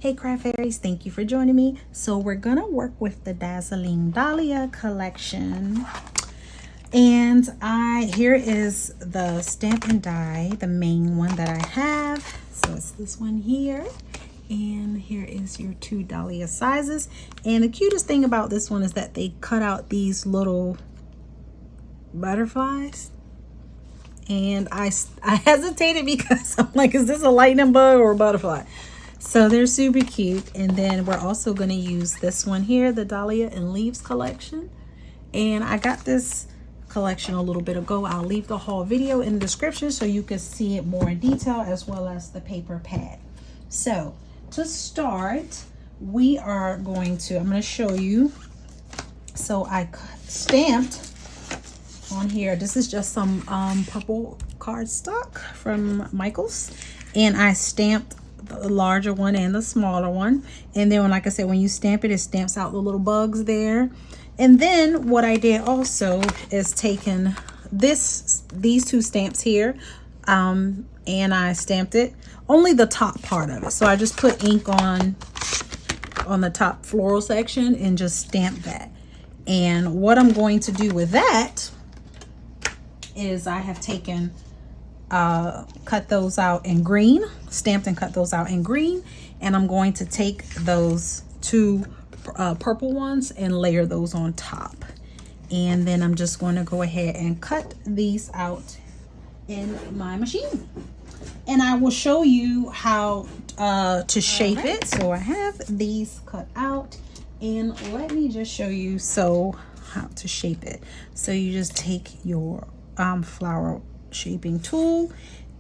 Hey craft fairies, thank you for joining me. So we're gonna work with the Dazzling Dahlia collection. And here is the stamp and die, the main one that I have. So it's this one here. And here is your 2 Dahlia sizes. And the cutest thing about this one is that they cut out these little butterflies. And I hesitated because I'm like, is this a lightning bug or a butterfly? So they're super cute. And then we're also going to use this one here, the Dahlia and Leaves collection. And I got this collection a little bit ago. I'll leave the haul video in the description so you can see it more in detail, as well as the paper pad. So to start, I'm going to show you. So I stamped on here. This is just some purple cardstock from Michaels, and I stamped the larger one and the smaller one. And then, like I said, when you stamp it, it stamps out the little bugs there. And then what I did also is taken these 2 stamps here, and I stamped it only the top part of it. So I just put ink on the top floral section and just stamp that. And what I'm going to do with that is I have taken cut those out in green, stamped and cut those out in green, and I'm going to take those 2 purple ones and layer those on top. And then I'm just going to go ahead and cut these out in my machine, and I will show you how to shape it. So I have these cut out, and let me just show you how to shape it. So you just take your flower shaping tool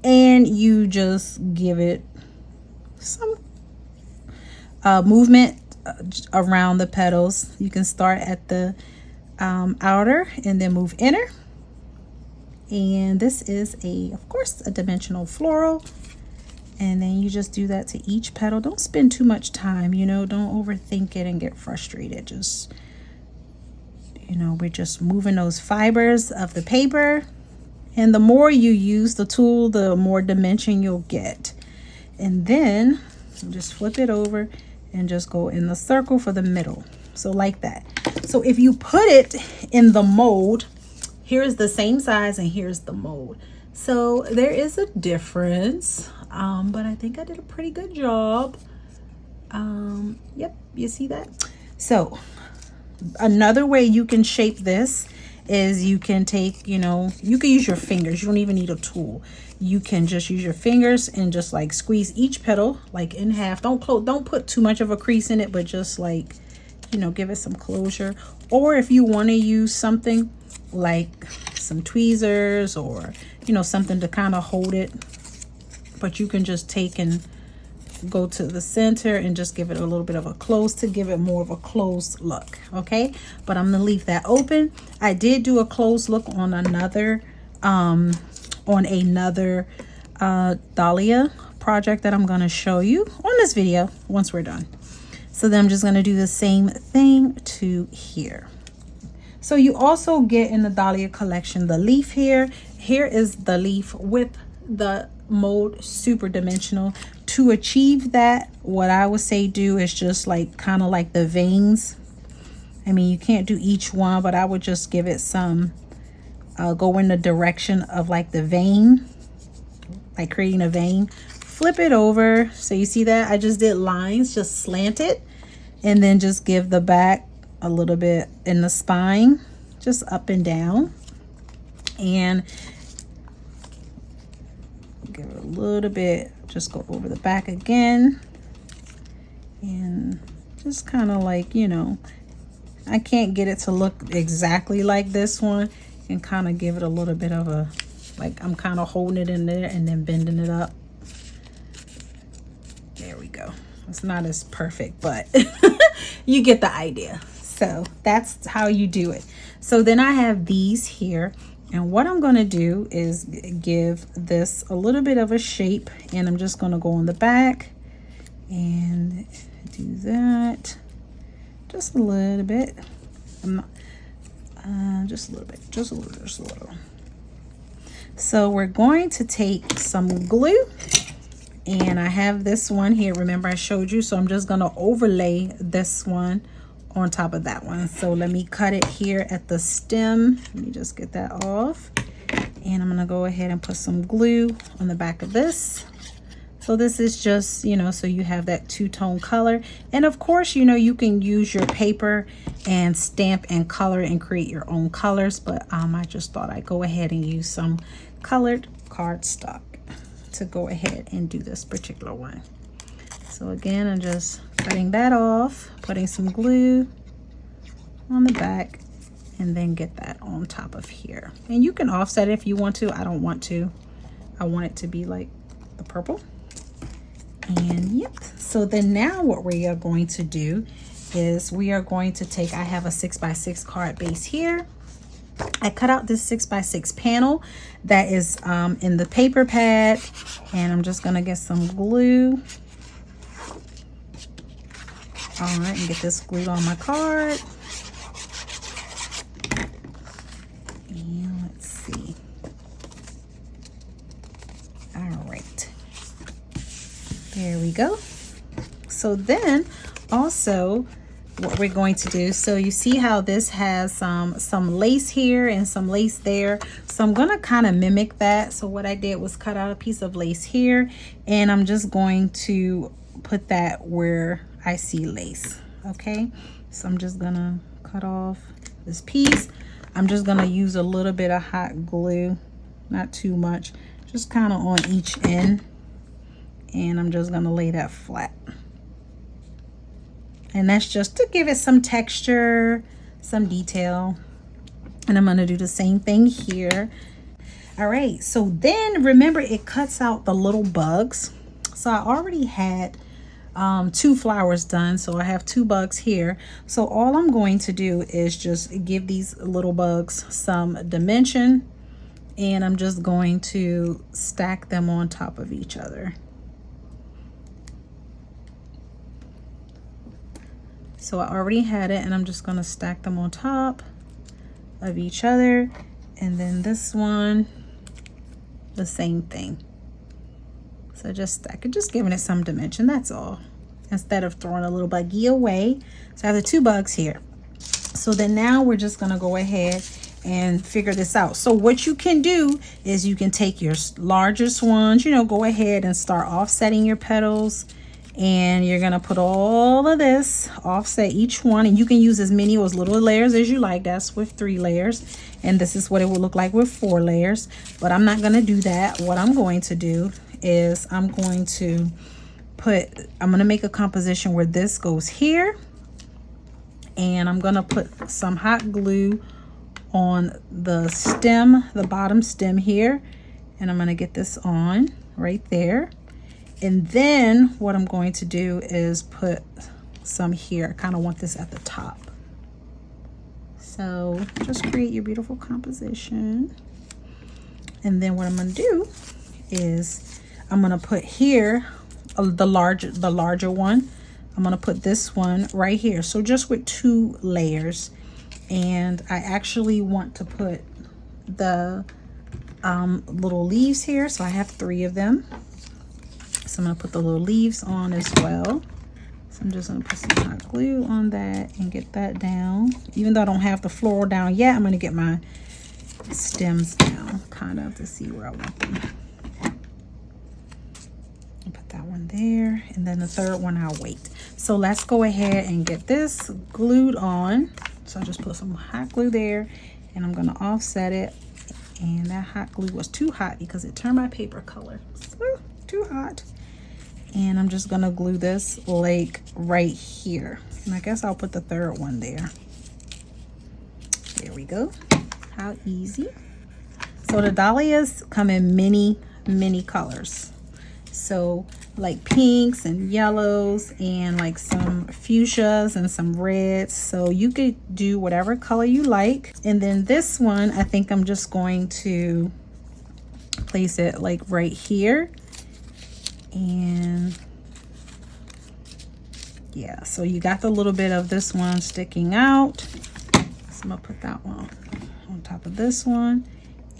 and you just give it some movement around the petals. You can start at the outer and then move inner. And this is of course a dimensional floral, and then you just do that to each petal. Don't spend too much time, don't overthink it and get frustrated. Just we're just moving those fibers of the paper, and the more you use the tool, the more dimension you'll get. And then just flip it over and just go in the circle for the middle. So like that. So if you put it in the mold, here's the same size and here's the mold. So there is a difference, but I think I did a pretty good job. Yep, you see that? So another way you can shape this is you can take, you can use your fingers. You don't even need a tool. You can just use your fingers and just like squeeze each petal like in half. Don't put too much of a crease in it, but just like, give it some closure. Or if you want to use something like some tweezers or, something to kind of hold it, but you can just take and go to the center and just give it a little bit of a close to give it more of a closed look. Okay, but I'm gonna leave that open. I did do a closed look on another Dahlia project that I'm gonna show you on this video once we're done. So then I'm just gonna do the same thing to here. So you also get in the Dahlia collection the leaf here. Here is the leaf with the mold super dimensional. To achieve that, what I would say do is just like kind of like the veins. I mean, you can't do each one, but I would just give it some go in the direction of like the vein, like creating a vein. Flip it over. So you see that I just did lines, just slant it, and then just give the back a little bit in the spine, just up and down, and give it a little bit, just go over the back again, and just kind of like, I can't get it to look exactly like this one, and kind of give it a little bit of a, like I'm kind of holding it in there and then bending it up. There we go. It's not as perfect, but you get the idea. So that's how you do it. So then I have these here, and what I'm going to do is give this a little bit of a shape, and I'm just going to go on the back and do that just a little bit. Just a little. So we're going to take some glue, And I have this one here, remember I showed you, so I'm just going to overlay this one on top of that one. So let me cut it here at the stem. Let me just get that off. And I'm going to go ahead and put some glue on the back of this. So this is just, you know, so you have that two-tone color. And of course, you know, you can use your paper and stamp and color and create your own colors. But I just thought I'd go ahead and use some colored cardstock to go ahead and do this particular one. So again, I'm just cutting that off, putting some glue on the back, and then get that on top of here. And you can offset it if you want to. I don't want to. I want it to be like the purple. And yep, so then now what we are going to do is we are going to take, I have a 6x6 card base here. I cut out this 6x6 panel that is in the paper pad, and I'm just gonna get some glue. All right, and get this glued on my card. And let's see. All right. There we go. So then also what we're going to do, so you see how this has some lace here and some lace there. So I'm going to kind of mimic that. So what I did was cut out a piece of lace here, and I'm just going to put that where I see lace. Okay, so I'm just going to cut off this piece. I'm just going to use a little bit of hot glue, not too much, just kind of on each end. And I'm just going to lay that flat. And that's just to give it some texture, some detail. And I'm going to do the same thing here. All right, so then remember, it cuts out the little bugs. So I already had 2 flowers done, so I have 2 bugs here. So all I'm going to do is just give these little bugs some dimension, and I'm just going to stack them on top of each other. So I already had it, and I'm just going to stack them on top of each other. And then this one, the same thing. So just stack it, just giving it some dimension, that's all, instead of throwing a little buggy away. So I have the 2 bugs here. So then now we're just going to go ahead and figure this out. So what you can do is you can take your largest ones, you know, go ahead and start offsetting your petals. And you're gonna put all of this, offset each one, and you can use as many or as little layers as you like. That's with 3 layers, and this is what it will look like with 4 layers. But I'm not gonna do that. What I'm going to do is I'm gonna make a composition where this goes here, and I'm gonna put some hot glue on the stem, the bottom stem here, and I'm gonna get this on right there. And then what I'm going to do is put some here. I kind of want this at the top. So just create your beautiful composition. And then what I'm going to do is I'm going to put here the larger one. I'm going to put this one right here. So just with 2 layers. And I actually want to put the little leaves here. So I have 3 of them. So I'm going to put the little leaves on as well. So I'm just going to put some hot glue on that and get that down. Even though I don't have the floral down yet, I'm going to get my stems down kind of to see where I want them. I'll put that one there, and then the 3rd one I'll wait. So let's go ahead and get this glued on. So I just put some hot glue there, and I'm going to offset it. And that hot glue was too hot because it turned my paper color. So, too hot. And I'm just gonna glue this like right here, and I guess I'll put the 3rd one there. There we go. How easy. So the dahlias come in many colors, so like pinks and yellows and like some fuchsias and some reds, so you could do whatever color you like. And then this one, I think I'm just going to place it like right here. And yeah, so you got the little bit of this one sticking out. So I'm gonna put that one on top of this one.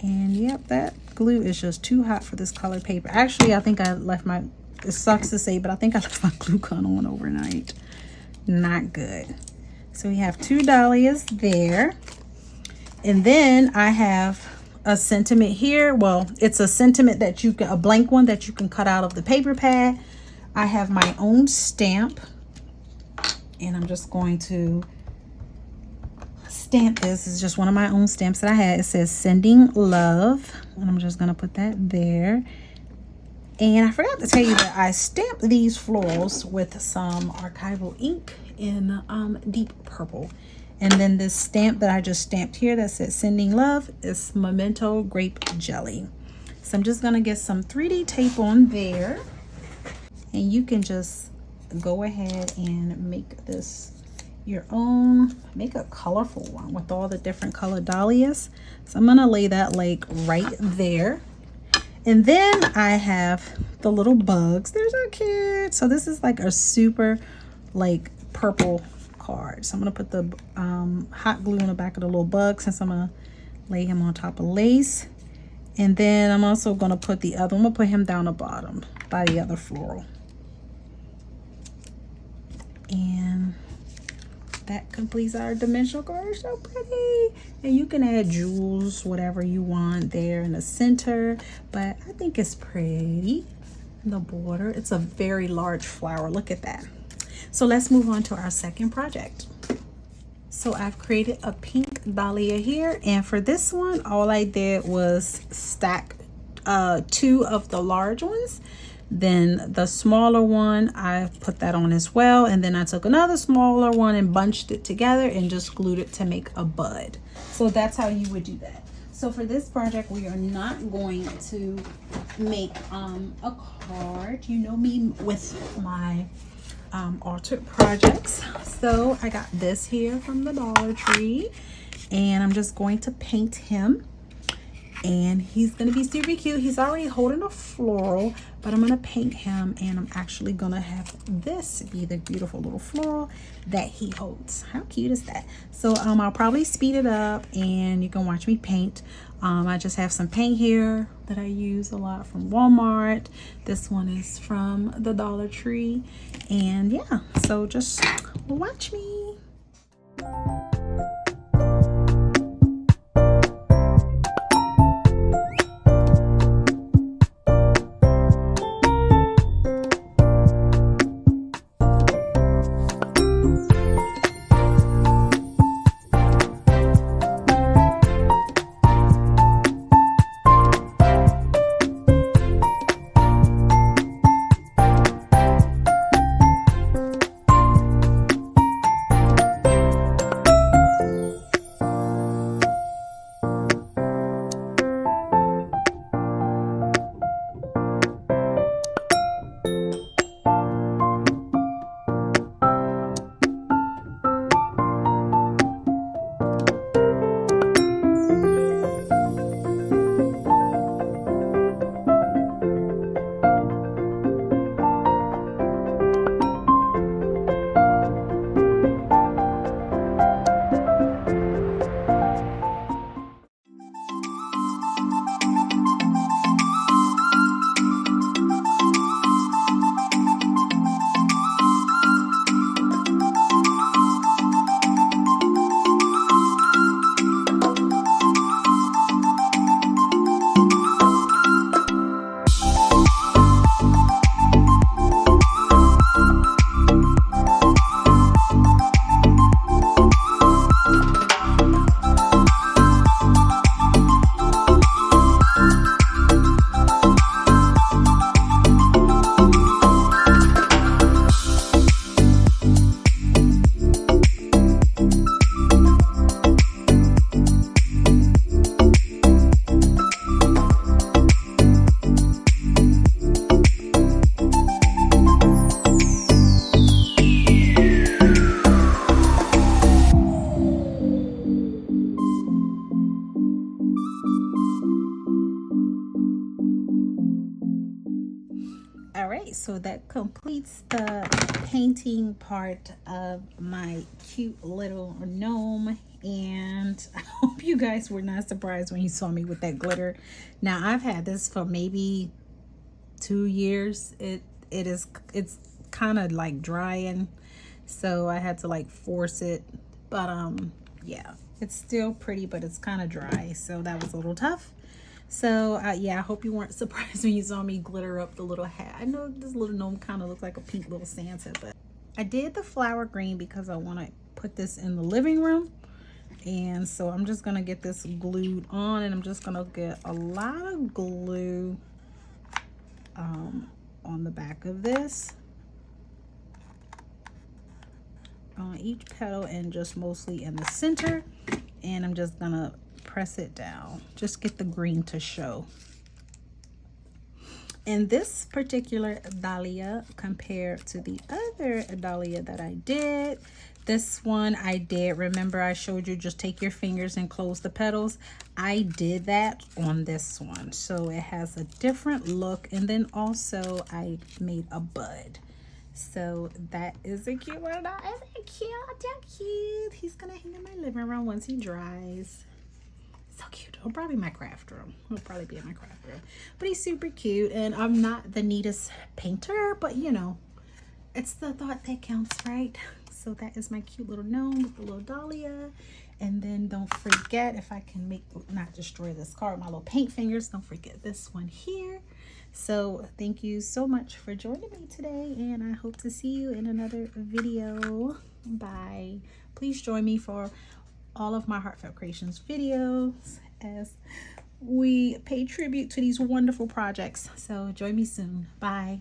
And yep, that glue is just too hot for this colored paper. Actually, I think I left my It sucks to say, but I think I left my glue gun on overnight. Not good. So we have 2 dahlias there. And then I have a sentiment here. Well, it's a sentiment that you can, a blank one that you can cut out of the paper pad. I have my own stamp. And I'm just going to stamp this. It's just one of my own stamps that I had. It says sending love. And I'm just going to put that there. And I forgot to tell you that I stamped these florals with some archival ink in deep purple. And then this stamp that I just stamped here that says sending love is Memento Grape Jelly. So I'm just going to get some 3D tape on there. And you can just go ahead and make this your own. Make a colorful one with all the different colored dahlias. So I'm going to lay that like right there. And then I have the little bugs. They're so cute. So this is like a super like purple card. So I'm going to put the hot glue on the back of the little bug since I'm going to lay him on top of lace. And then I'm also going to put the other, I'm going to put him down the bottom by the other floral. And that completes our dimensional card. So pretty. And you can add jewels, whatever you want there in the center, but I think it's pretty. The border, it's a very large flower. Look at that. So let's move on to our second project. So I've created a pink dahlia here, and for this one all I did was stack 2 of the large ones. Then the smaller one, I put that on as well. And then I took another smaller one and bunched it together and just glued it to make a bud. So that's how you would do that. So for this project, we are not going to make a card. You know me with my altered projects. So I got this here from the Dollar Tree. And I'm just going to paint him. And he's going to be super cute. He's already holding a floral, but I'm going to paint him, and I'm actually going to have this be the beautiful little floral that he holds. How cute is that? So I'll probably speed it up and you can watch me paint. I just have some paint here that I use a lot from Walmart. This one is from the Dollar Tree. And yeah, so just watch me. All right, so that completes the painting part of my cute little gnome, and I hope you guys were not surprised when you saw me with that glitter. Now I've had this for maybe 2 years. It it's kind of like drying, so I had to like force it. But yeah, it's still pretty, but it's kind of dry, so that was a little tough. So yeah, I hope you weren't surprised when you saw me glitter up the little hat. I know this little gnome kind of looks like a pink little Santa, but I did the flower green because I want to put this in the living room. And so I'm just gonna get this glued on, and I'm just gonna get a lot of glue on the back of this, on each petal, and just mostly in the center. And I'm just gonna press it down, just get the green to show. And this particular dahlia, compared to the other dahlia that I did, this one I did, remember I showed you just take your fingers and close the petals? I did that on this one, so it has a different look. And then also I made a bud, so that is a cute one. Isn't it cute? How cute. He's gonna hang in my living room once he dries. So cute. It'll probably be my craft room. It'll probably be in my craft room. But he's super cute, and I'm not the neatest painter, but you know, it's the thought that counts, right? So that is my cute little gnome with the little dahlia. And then don't forget, if I can not destroy this card with my little paint fingers, don't forget this one here. So thank you so much for joining me today, and I hope to see you in another video. Bye. Please join me for all of my Heartfelt Creations videos as we pay tribute to these wonderful projects. So join me soon. Bye.